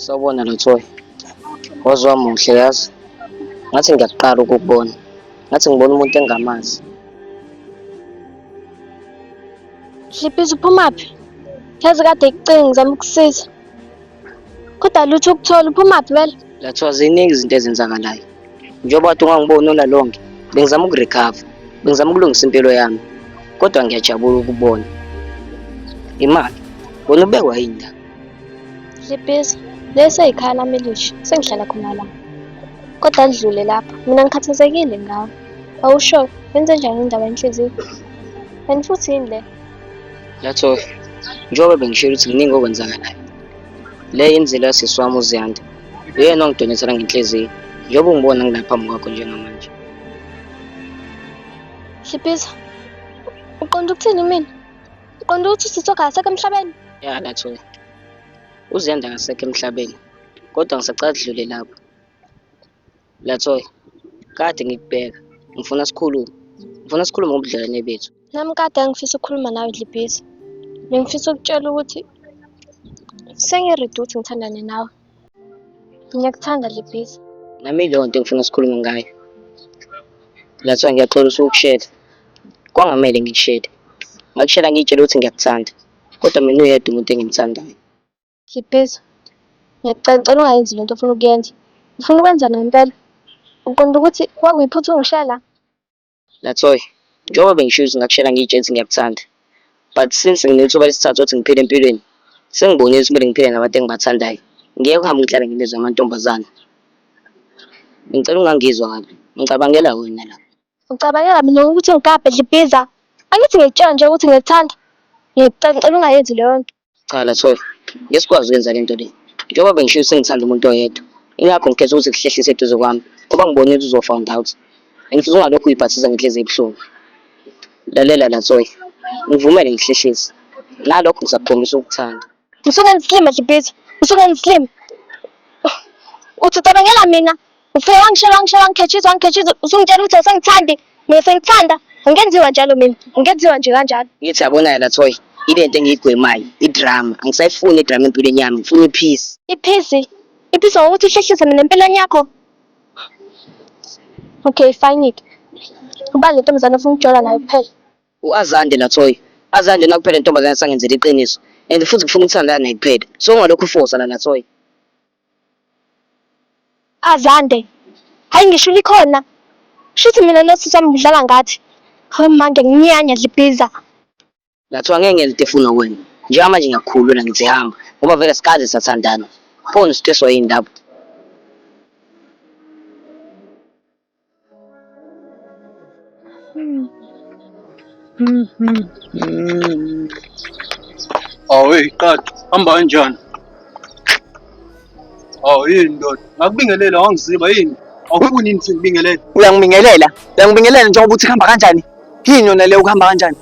Sawubona Luthoya, wazwa muhle yazi. Ngathi ngiyaqala ukukubona. Ngathi ngibona umuntu engamazi. Hliphisa uphumaphi? Yazi kade ngikucinga ngizama ukusiza. Kodwa lutho ukuthola uphumaphi vele? Lathiwa ziningi izinto ezenzakalayo. Njengoba kade ungangiboni ulalonke, bengizama ukurekhava. Bengizama ukulungisa impilo yami. Kodwa ngiyajabula ukubona. Imali, wena ubekwa yini la? Hliphisa, lesi eyikhaya lami elisha, sengihlala khona la. Kodwa ndlule lapha, mina ngikhathazekile ngawe. Awusho, wenze njani indaba yenhliziyo? And futhi yini le? Lathiwa, njengoba bengishilo ukuthi kuningi okwenzakalayo. Le imizila yasisi wami uZiyanda. Uyena ongidonethela ngenhliziyo. Njengoba ungibona ngilapha kwakho njengamanje. Hliphisa, uqonda ukuthini mina? Uqonda ukuthi usisokha asekho emhlabeni? Ya Lathiwa. uZiyanda akasekho emhlabeni. Kodwa ngisacala kudlule lapho. Lathiwa, kade ngikubheka. Ngifuna sikhulume. Ngifuna sikhulume ngobudlelwane bethu. Nami kade ngifisa ukukhuluma nawe Hliphisa. Bengifisa ukutshela ukuthi sengiredi ukuthi ngithandane nawe. Ngiyakuthanda Hliphisa. Nami leyo nto engifuna sikhulume ngayo. Lathiwa ngiyaxolisa ukukushela. Kwangamele ngikushede. Ngakushela ngitshela ukuthi ngiyakuthanda. Kodwa mina uyedwa umuntu engimthandayo. Hliphisa, ngiyacela ungayenzi lento ofuna ukuyenza. Ufuna ukwenza ngempela. Uqonda ukuthi kwakuyiphutha ungishela. Lathiwa, njengoba bengisho ukuthi ngakushela ngitshela ukuthi ngiyakuthanda. But since nginethuba lesithathu ukuthi ngiphile empilweni, sengibonile ukuthi kumele ngiphile nabantu engibathandayo. Ngeke uhambe ngihlala ngilizwe amantombazane. Ngicela ungangizwa kabi. Ngicabangela wena la. Ucabangela mina ukuthi ngigabhe Hliphisa. Angithi ngiyakutshela nje ukuthi ngiyekuthanda. Ngiyacela ungayenzi leyo nto. Cha Lathiwa, ngeke sikwazi ukwenza lento le. Njengoba bengisho ukuthi ngithanda umuntu oyedwa. Ingakho ngikhetha ukuthi kuhlehlise eduze kwami. Ngoba ngibonile ukuthi uzofound out. Ngifuna ungalokhu uyiphathisa ngenhliziyo ebuhlungu. Lalela Lathiwa. Ngivumele ngihlehlise. Nalokho ngizakukhombisa ukuthanda. Usuke slim Hliphisa. Usuke slim. Uthi ucabangela mina. Ufike wangikhetshisa. Usungitshela ukuthi awusangithandi. Mina sengithanda. Angenziwa njalo mina. Angenziwa nje kanjalo. Ngithi yabona Lathiwa, ilento engiyigwemayo, idrama. Angisayifuni idrama empilweni yami, ngifuna ipeace. Iphisi. Iphisi ngokuthi uhlehlise mina empilweni yakho. Okay, fine it. Uba le ntombazane ufuna ukujola nayo kuphela. U-Azande Lathiwa. Azande nakuphela intombazane sangenzela iqiniso. And futhi ngifuna ukuthandana naye kuphela. So ungalokhu ufosa la Lathiwa. Azande. Hayi ngisho likhona. Shuthi mina nosisi wami udlala ngathi. Hayi manje nginyanya Hliphisa. Lathiwa ngeke ngenze into efuna wena. Njengamanje ngiyakukhulula ngithi hamba. Ngoba vele sikaze sathandana. Pho ngistresswa yini lapho? Awe qadi, hamba kanjani? Yini ndoda? Ngakubingelela wangiziba yini? Awufuni yini ngibingelele? Uyangibingelela njengoba uthi kuhamba kanjani? Yini yona leyo kuhamba kanjani?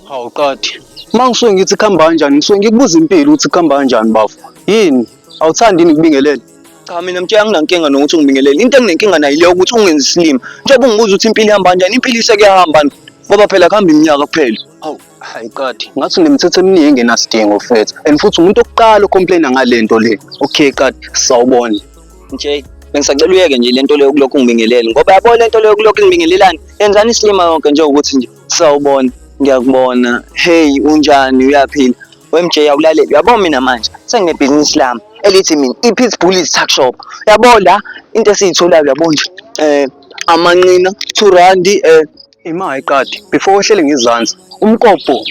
Hawu qadi. Uma ngisuke ngithi kuhamba kanjani, ngisuke ngikubuza impilo ukuthi kuhamba kanjani bafu. Yini? Awuthandi yini ukubingelela? Cha mina mtshela anginankinga nokuthi ungibingelele. Into enginenkinga nayo leyo ukuthi ungenzi slim. Njengoba ungibuza ukuthi impilo ihamba kanjani, impilo isekuyahamba ngoba phela kuhamba iminyaka kuphela. Hawu, hayi qadi. Ngathi unemithetho eminingi engenasidingo mfethu. And futhi umuntu oqala ocomplaina ngale nto le. Okay qadi, sawubona. Nje bengisacela uyeke nje lento leyo kulokhu ungibingelele ngoba yabo lento leyo kulokhu ngibingelelani. Yenzani islima yonke nje ukuthi nje sawubona, ngiyakubona. Hey, unjani uyaphila? WeMJ awulaleli. Uyabona mina manje senginebhizinisi lami elithi mina iPeace Bullies Tuck Shop. Yabo la into esiyitholayo yabo nje amanqina 2 rand Imali qadi. Before wehlele ngizansi. Umkopho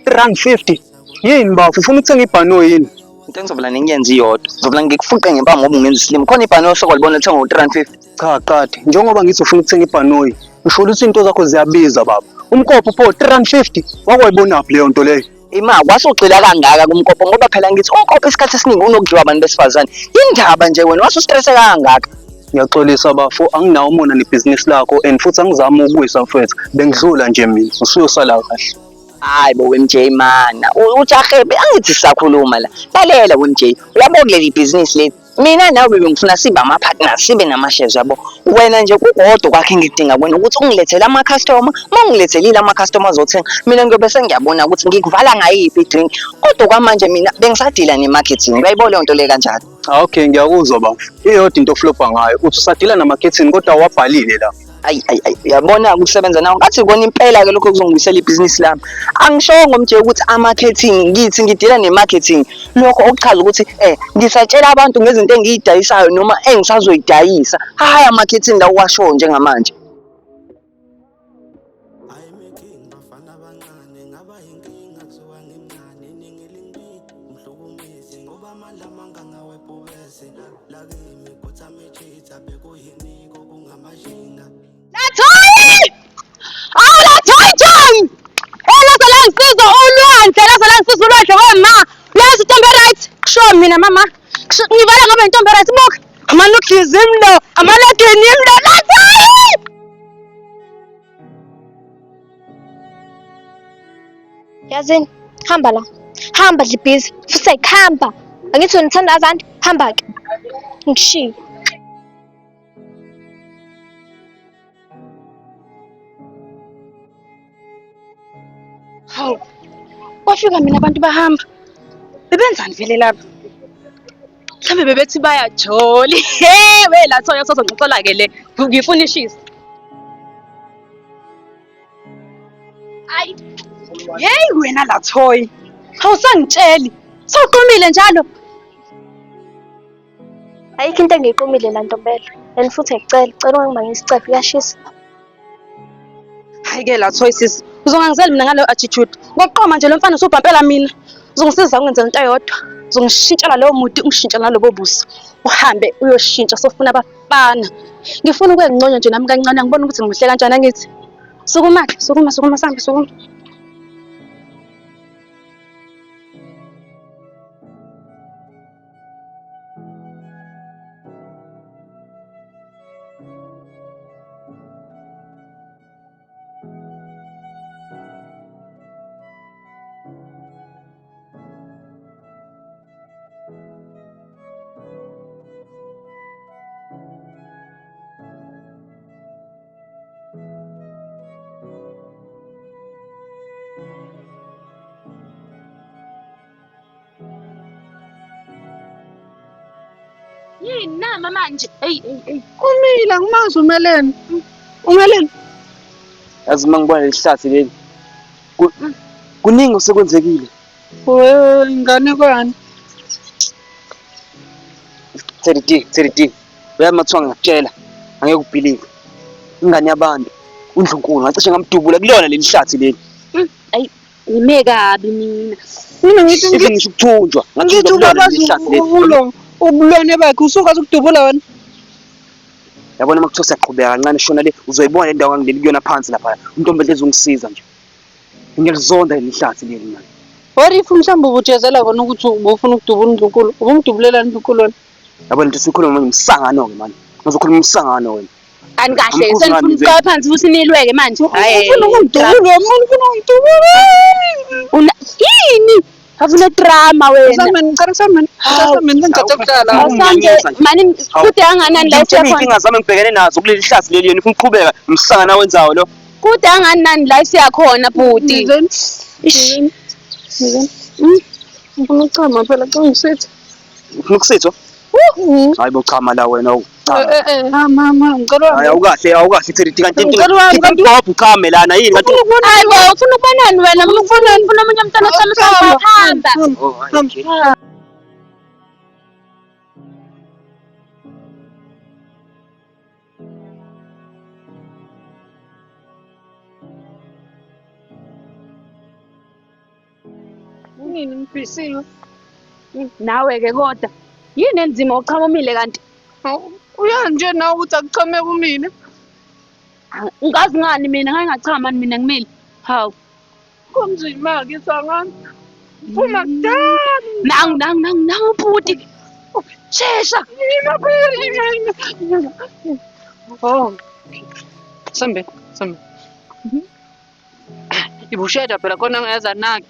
R50. Yini bafu ufuna ukuthenga ibhano yini? into engizobela ngiyenze iyodwa. Ngizobela ngikufuqe ngempama ngoba ungenza slim. Khona ibhano sokwalibona lithenga ngo-350. Cha qadi. Njengoba ngithi ufuna ukuthenga ibhanoyi, ngisho ukuthi into zakho ziyabiza baba. Umkopho pho R350. Wakwayibonaphi leyo nto leyo? Ima wasugxila kangaka kumkopho ngoba phela ngithi umkopho isikhathi esiningi unokudliwa abantu besifazane. Indaba nje wena wasustresse kangaka. Ngiyaxolisa bafo, anginawo umona nebhizinisi lakho and futhi angizama ukuyisa mfethu. Bengidlula nje mina, usuyosala kahle. Hayi bo MJ mana, ujahebe angithi sisakhuluma la. Lalela MJ, uyabo kuleli ibhizinisi lethu. Mina nawe bengifuna sibe ama-partners, sibe nama-shares yabo. Wena nje kukodwa kwakhe ngidinga wena ukuthi ungilethele ama-customer. Uma ungilethelile ama-customer azothenga, mina ngiyobe sengiyabona ukuthi ngikuvala ngayiphi i-drink. Kodwa kwamanje mina bengisadila ne-marketing. Uyayibona leyo nto le kanjalo. Okay, ngiyakuzwa bafo. Iyodwa into oflopha ngayo. Uthi usadila nama-marketing kodwa awabhalile la. Ayi, uyabona ukusebenza nawo ngathi kona impela-ke lokho kuzongibuyisela ibhizinisi lami. Angishongo nje ukuthi ama-marketing, ngithi ngidila ne-marketing. Lokho okuchaza ukuthi ngisatshela abantu ngezinto engiyidayisayo noma engisazoyidayisa. Hhayi ama-marketing lawo washo njengamanje. Show mina mama. Ngivala ngabe intombi right book. Amalukhizi mlo, amaladeni mlo. Yazini, hamba la. Hamba Dlibhiza. Futhi khamba. Angithi unithanda abantu? Hamba ke. Ngishiya. Hawu. Kwafika mina abantu bahamba. Bebenzani vele lapha? Mhlambe bebethi bayajoli. Hey, we la Thoya sozongixola ke le. Ngifuna ishisa. Ayi. Hey wena la Thoya. Awusangitsheli. Sawuqomile njalo. Ayikho into engiyiqumile la Ntombela. And futhi ngicela ungibangise isicefe kuyashisa. Hayi ke la Thoya sis. Uzongangizela mina ngalo attitude. Ngokuqoma nje lo mfana usubhampela mina. Uzongisiza ungenze into eyodwa. Uzongishintshela lowo muti ungishintshela nalobo buso. Uhambe uyoshintsha sofuna abafana. Ngifuna ukungconya nje nami kancane ngibona ukuthi ngimuhle kanjani angithi. Sukuma sambe sukuma. Yini nama manje? Umile angimazi umelene. Umelene. Yazi mangibona lesihlathi leli. Kuningi osekwenzekile. Ingane kwani? 30D. Uyamathiwa ngakutshela. Angeke ubhilive. Ingane yabantu. UNdlunkulu ngacishe ngamdubula kulona leli hlathi leli. Ayi, ngime kabi mina. Mina ngithi ngisho ukuthunjwa. ngithi ubabazi ubulwane bakhe usuka ukudubula wena. Yabona makuthiwa siyaqhubeka kancane shona le uzoyibona le ndawo ngangileli kuyona phansi lapha. Untombi lezi ungisiza nje. Ngiyalizonda leli hlathi leli manje. What if mhlawumbe ubujezela kona ukuthi ubufuna ukudubula uNdlunkulu? Ubumdubulela uNdlunkulu wena. Yabona nje sikhuluma manje umsangano ke manje. Uzokhuluma umsangano wena. Ani kahle senifuna ukuqala phansi ukuthi nilweke manje. Hayi. Ufuna ukudubula, ufuna ukudubula. Yini? Afuna drama wena. Samani ngicela ukuhlala. Mani kude kanganani la Izinto inkinga zami ngibhekene nazo kuleli hlathi leli yena ufuna ukuqhubeka umsangano wenzawo lo. kude kanganani la siyakhona bhuti. Ngifuna ukuchama phela xa ngisithi. Ufuna ukusithwa? Hayi bochama la wena Mama ngicela. Hayi awukahle 30 kanti ngidobha ukhame lana yini kanti Hayi bo ufuna ukubonani wena ufuna omunye umntwana osami hamba. Ngini ngifisiwe. Nawe ke kodwa yini enzima uqhamumile kanti? Uyanje nawe ukuthi akuchame kumina. Ngazi ngani mina ngeke ngachama mina ngimile. Hawu. Kunzima ke sangani. Uma kudala. Nangu bhuti. Shesha. Oh. Sambe. Ibusheda phela khona ngeza naki.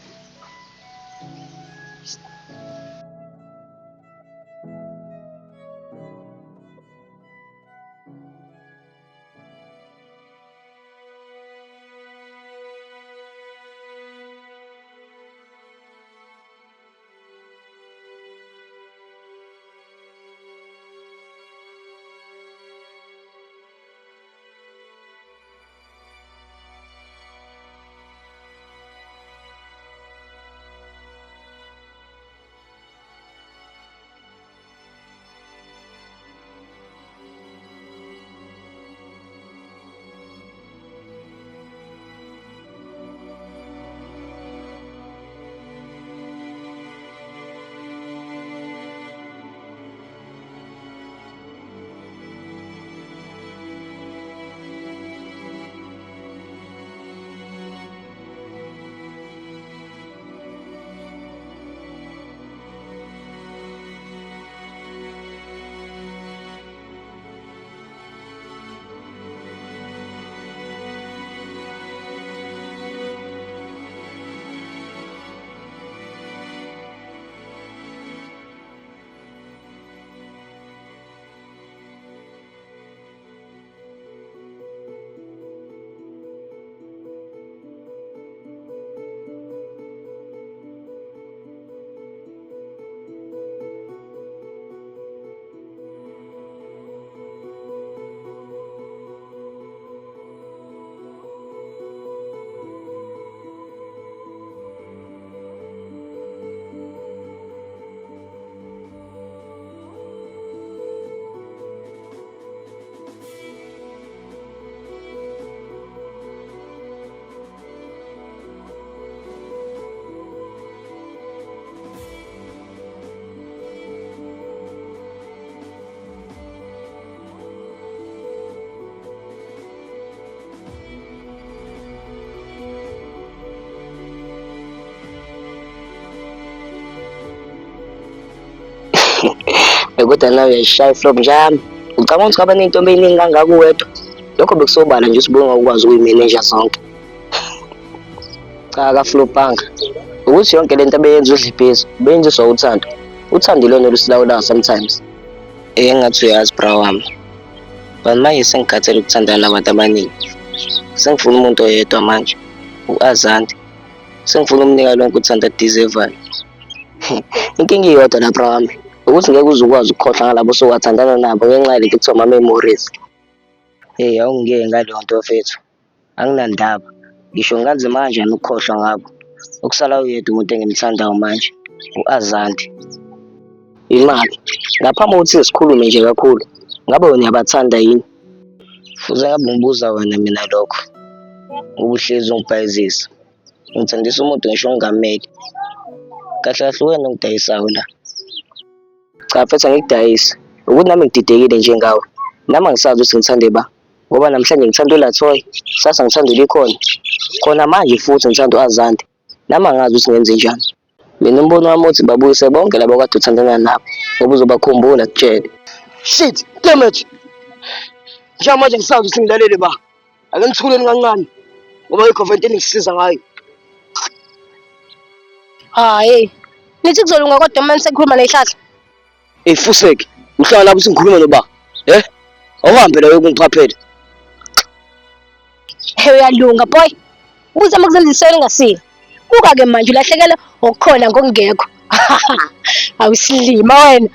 Kodwa nawe uyayishaya iflop njalo. Ucabanga ukuthi kwaba ney'ntombi ey'ningi kangaka uwedwa? Lokho bekusobala nje ukuthi ubungakwazi ukuyimeneja zonke. Cha kaflopanga. Ukuthi yonke lento abeyenza udla ibhizi, ubeyenziswa uthando. Uthando ilona olusilawulayo sometimes. Engathi uyazi bra wami. But manje sengikhathele ukuthandana nabantu abaningi. Sengifuna umuntu oyedwa manje, u-Azanti. Sengifuna umnika lonke uthando adizevayo. Inkinga iyodwa la bra wami. Ukuthi ngeke uze ukwazi ukukhohlwa ngalabo sowathandana nabo ngenxa yalento ekuthiwa ama-memories. Awungiyeke ngaleyo nto mfethu. Anginandaba. Ngisho ngaze manje ukukhohlwa ngabo. Okusala uyedwa umuntu engimthandayo manje, u-Azanti. Imali. Ngaphambi kokuthi sikhulume nje kakhulu. Ngabe wena uyabathanda yini? Fuze ngabe ngibuza wena mina lokho. Ubuhlezi ungibhayizisa. Ngithandisa umuntu ngisho ngingameli. Kahle kahle wena ongidayisayo la. Cha mfethu angikudayisi. Ukuthi nami ngididekile njengawe. Nami angisazi ukuthi ngithande ba. Ngoba namhlanje ngithanda uLathoya, sasa ngithanda uLikhona. Khona manje futhi ngithanda u-Azanti. Nami angazi ukuthi ngenze njani. Mina umbono wami uthi babuyise bonke labo kade uthandana nabo. Ngoba uzobakhumbula kutshele. Shit, damn it. Njengamanje ngisazi ukuthi ngilalele ba. Ake ngithuleni kancane. Ngoba i-government engisiza ngayo. Hayi. Nithi kuzolunga kodwa manje sekukhuluma nezihlahla. Fuseke, uhlala lapho singikhuluma noba. Awuhambe la yokungiqaphela. Uyalunga boy. Uzama ukuzenzisela engasile. Buka-ke manje ulahlekela okukhona ngokungekho. Awusilima wena.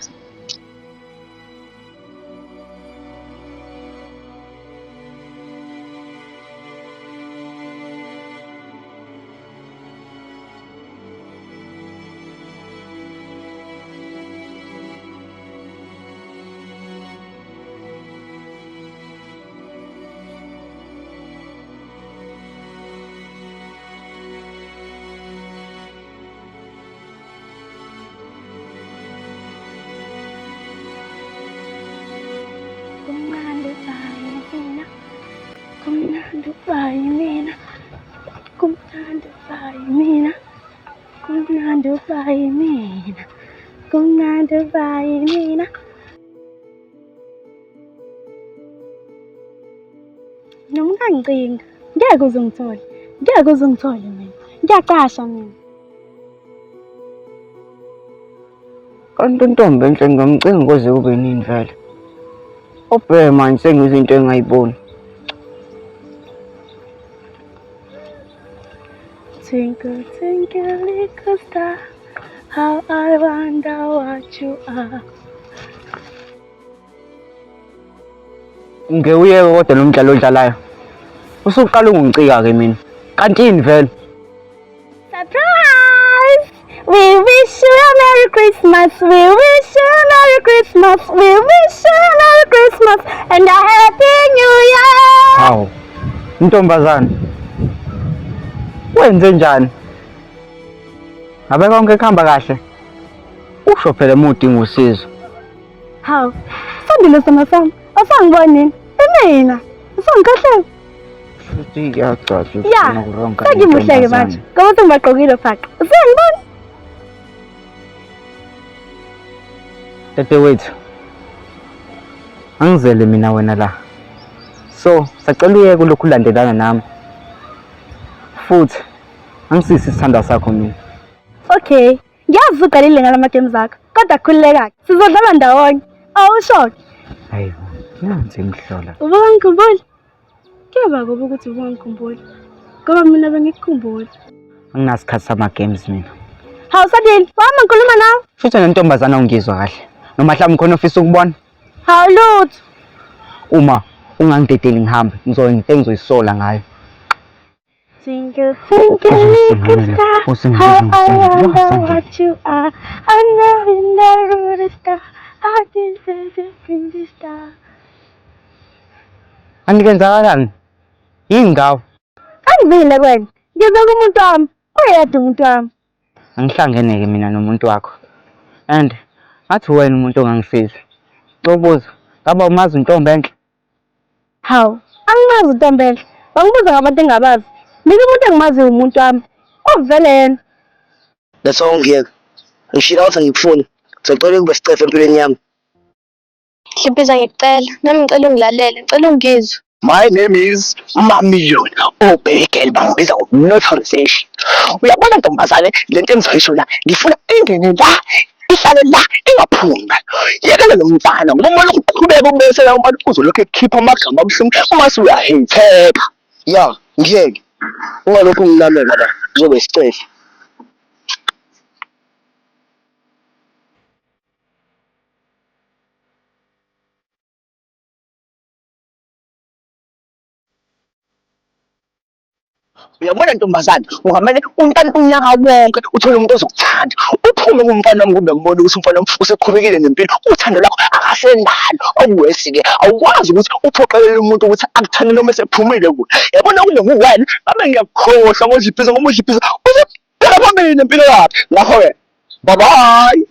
Noma ungangicinga, ngeke uze ungithole. Ngeke uzungithole mina. Ngiyaqasha mina. Kanti intombi enhle ngingamcinga koze kube nini vele. Obheke manje sengizinto engayiboni. Twinkle, twinkle, little star, how I wonder what you are. Ngewuyeke kodwa lo mdlalo odlalayo. Usuqala ungicika ke mina. Kanti yini vele? Surprise! We wish you a Merry Christmas. We wish you a Merry Christmas. We wish you a Merry Christmas and a Happy New Year. Hawu. Ntombazana. Wenze njani? Ngabe konke kuhamba kahle? Usho phela udinga usizo. Hawu. Sandile sama sami. Asangiboni nini? Mina. Asangikahle. Futhi kuyacaca Ya. Sengimuhleke manje. Ngoba sengibaqokile phaka. Sengiboni. Tete wethu. Angizele mina wena la. So, sacela uyeke lokhu ulandelana nami. Futhi angisisi isithanda sakho mina. Okay. Ngiyazi ugalile ngalama games akho. Kodwa khululeka. Sizodlala ndawonye. Awusho. Hayi, nansi ngihlola. Ubuka ngikhumbula. Kuyaba kuba ukuthi ubuka ngikhumbula. Ngoba mina bengikukhumbula. Anginasikhathi sama games mina. Hawu Sadile, wama ngikhuluma nawe. Futhi nentombazana ungizwa kahle. Noma mhlawumbe khona ofisa ukubona. Hawu lutho. Uma ungangidedeli ngihambe, ngizoyisola ngayo. Twinkle, twinkle, little star, how I wonder what you are. Under in the rooty star, how did the pretty star. Andikenzakalani? Yini ngawo? Angivile kwena. Ngibeka umuntu wami. Uyedwa umuntu wami. Angihlangeneke mina nomuntu wakho. And ngathi wena umuntu ongangisiza. Ngobuza, ngaba umazi intombi enhle? Hawu, angimazi uNtombela. Bangibuza ngabantu engabazi. Mina umuntu engimaziyo umuntu wami. Ovele yena. That's all ngiyeka. Ngishilo ukuthi ngikufuna. Ngicela ukube sicefe empilweni yami. Hlipiza ngicela. Nami ngicela ungilalele. Ngicela ungizwe. My name is Mamillion. Oh, baby girl, bangibiza notarization. Uyabona ntombazane, lento engizoyisho la, ngifuna ingene la, ihlale la, ingaphumi. Yekela lo mfana, ngoba uma uqhubeka ubese la umuntu uzolokhu ekhipha amagama abuhlungu, uma usuyahitheka. Ya, ngiyeke. Ungalokhu ngilalela la, kuzobe isicefe. Uyabona ntombazane, ungamele umntana unyaka wonke uthole umuntu ozokuthanda. Uphume kumfana wami kumbe ngibone ukuthi umfana wami useqhubekile nempilo, uthando lakho akasenalo. Awuwesi-ke, awukwazi ukuthi uphoqelele umuntu ukuthi akuthande noma esephumile kuwe. Yabona kule nguwena, ngabe ngiyakukhohlwa ngodliphisa ngoba udliphisa usephela phambili nempilo yakhe. Ngakho-ke, bye-bye.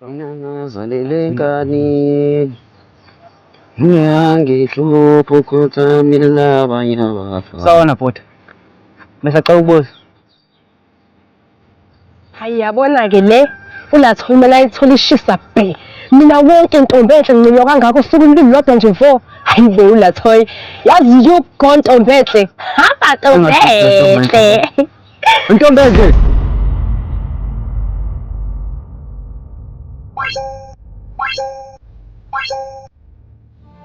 Ngazalelekani ngiyahlupha ukuthamela abanye abafana. Sawona bhuti. Mesacela ukubuza. Hayi yabona-ke le ulathumela ithola ishisa bhe. Mina wonke intombi enhle nginconywa kangako usuku ulimi lodwa nje vo. Hayi be ulathoyi. Yazi yukho ntombi enhle. Hamba ntombi enhle. Intombi enhle.